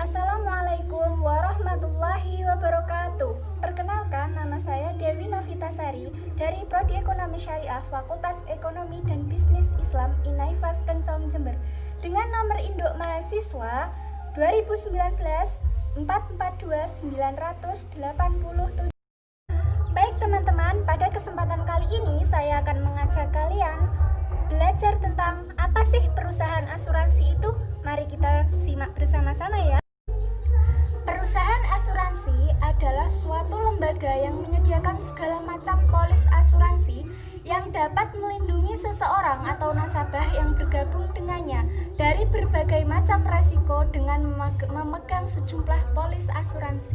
Assalamualaikum warahmatullahi wabarakatuh. Perkenalkan, nama saya Dewi Novitasari dari Prodi Ekonomi Syariah Fakultas Ekonomi dan Bisnis Islam Inaifas Kencong Jember dengan nomor induk mahasiswa 2019 442987. Baik teman-teman, pada kesempatan kali ini saya akan mengajak kalian belajar tentang apa sih perusahaan asuransi itu. Mari kita simak bersama-sama ya. Perusahaan asuransi adalah suatu lembaga yang menyediakan segala macam polis asuransi yang dapat melindungi seseorang atau nasabah yang bergabung dengannya dari berbagai macam resiko dengan memegang sejumlah polis asuransi.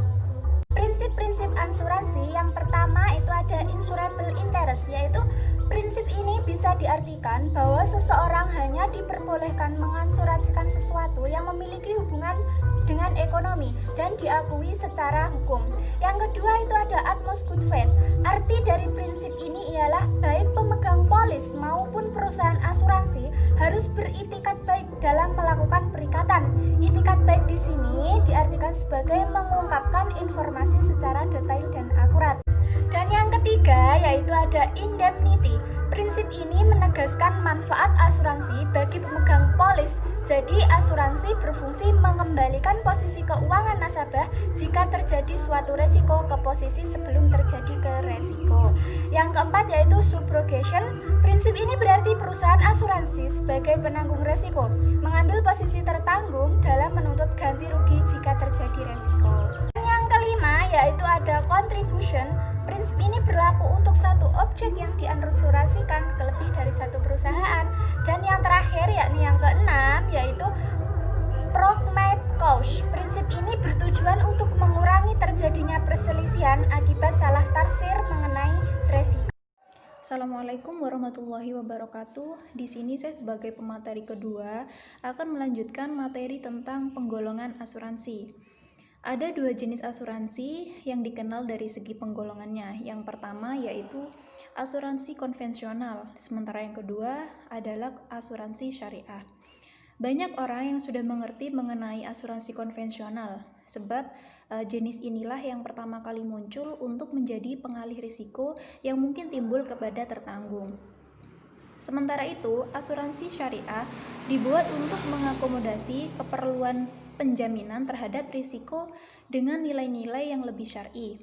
Prinsip-prinsip asuransi yang pertama itu ada insurable interest, yaitu prinsip ini bisa diartikan bahwa seseorang hanya diperbolehkan mengansurasikan sesuatu yang memiliki hubungan dengan ekonomi dan diakui secara hukum. Yang kedua itu ada utmost good faith. Arti dari prinsip ini ialah baik pemegang polis maupun perusahaan asuransi harus beritikat baik dalam melakukan perikatan. Itikat baik di sini diartikan sebagai mengungkapkan informasi secara detail dan akurat. Dan yang ketiga yaitu ada indemnity. Prinsip ini menegaskan manfaat asuransi bagi pemegang polis. Jadi asuransi berfungsi mengembalikan posisi keuangan nasabah jika terjadi suatu resiko ke posisi sebelum terjadi ke resiko. Yang keempat yaitu subrogation. Prinsip ini berarti perusahaan asuransi sebagai penanggung resiko mengambil posisi tertanggung dalam menuntut ganti rugi jika terjadi resiko. Yang kelima yaitu ada contribution. Prinsip ini berlaku untuk satu objek yang diasuransikan ke lebih dari satu perusahaan. Dan yang terakhir yakni yang keenam yaitu proximate cause. Prinsip ini bertujuan untuk mengurangi terjadinya perselisihan akibat salah tafsir mengenai resiko. Assalamualaikum warahmatullahi wabarakatuh. Di sini saya sebagai pemateri kedua akan melanjutkan materi tentang penggolongan asuransi. Ada dua jenis asuransi yang dikenal dari segi penggolongannya. Yang pertama yaitu asuransi konvensional, sementara yang kedua adalah asuransi syariah. Banyak orang yang sudah mengerti mengenai asuransi konvensional, sebab jenis inilah yang pertama kali muncul untuk menjadi pengalih risiko yang mungkin timbul kepada tertanggung. Sementara itu, asuransi syariah dibuat untuk mengakomodasi keperluan penjaminan terhadap risiko dengan nilai-nilai yang lebih syar'i.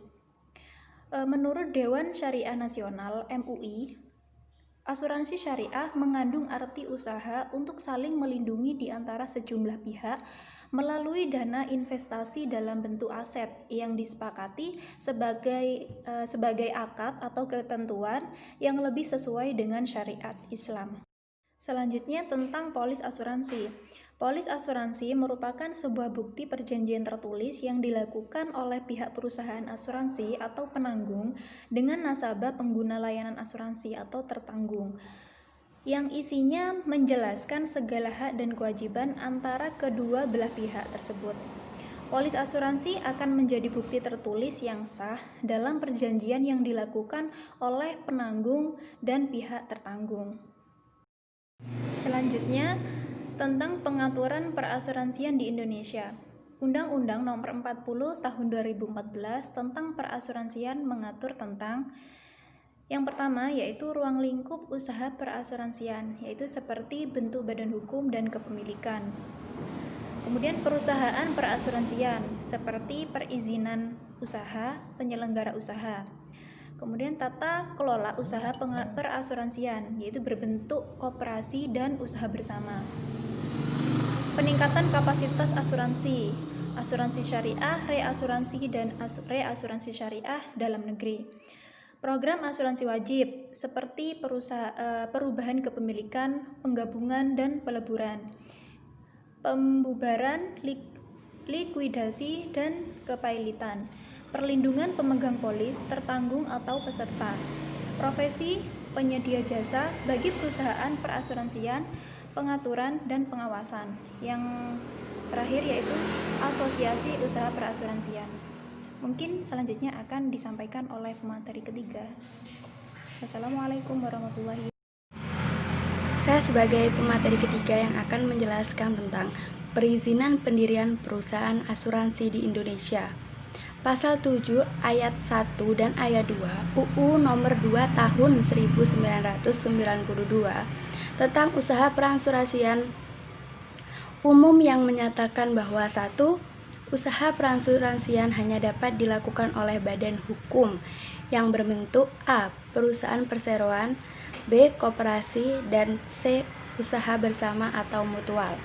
Menurut Dewan Syariah Nasional (MUI), asuransi syariah mengandung arti usaha untuk saling melindungi di antara sejumlah pihak melalui dana investasi dalam bentuk aset yang disepakati sebagai akad atau ketentuan yang lebih sesuai dengan syariat Islam. Selanjutnya tentang polis asuransi. Polis asuransi merupakan sebuah bukti perjanjian tertulis yang dilakukan oleh pihak perusahaan asuransi atau penanggung dengan nasabah pengguna layanan asuransi atau tertanggung, yang isinya menjelaskan segala hak dan kewajiban antara kedua belah pihak tersebut. Polis asuransi akan menjadi bukti tertulis yang sah dalam perjanjian yang dilakukan oleh penanggung dan pihak tertanggung. Selanjutnya, tentang pengaturan perasuransian di Indonesia. Undang-Undang Nomor 40 Tahun 2014 tentang perasuransian mengatur tentang yang pertama yaitu ruang lingkup usaha perasuransian, yaitu seperti bentuk badan hukum dan kepemilikan. Kemudian perusahaan perasuransian seperti perizinan usaha, penyelenggara usaha. Kemudian tata kelola usaha perasuransian, yaitu berbentuk koperasi dan usaha bersama. Peningkatan kapasitas asuransi, asuransi syariah, reasuransi dan reasuransi syariah dalam negeri. Program asuransi wajib seperti perubahan kepemilikan, penggabungan dan peleburan, pembubaran, likuidasi dan kepailitan, perlindungan pemegang polis, tertanggung atau peserta, profesi penyedia jasa bagi perusahaan perasuransian, pengaturan dan pengawasan. Yang terakhir yaitu asosiasi usaha perasuransian. Mungkin selanjutnya akan disampaikan oleh pemateri ketiga. Wassalamualaikum warahmatullahi wabarakatuh. Saya sebagai pemateri ketiga yang akan menjelaskan tentang perizinan pendirian perusahaan asuransi di Indonesia. Pasal 7 ayat 1 dan ayat 2 UU Nomor 2 Tahun 1992 tentang usaha perasuransian umum yang menyatakan bahwa 1. Usaha perasuransian hanya dapat dilakukan oleh badan hukum yang berbentuk A. Perusahaan perseroan, B. Koperasi, dan C. Usaha bersama atau mutual.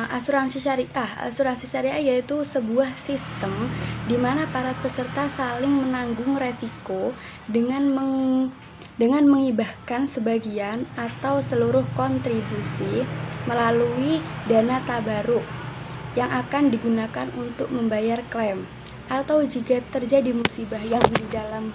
Asuransi syariah. Asuransi syariah yaitu sebuah sistem di mana para peserta saling menanggung resiko dengan mengibahkan sebagian atau seluruh kontribusi melalui dana tabaruk yang akan digunakan untuk membayar klaim atau jika terjadi musibah yang di dalam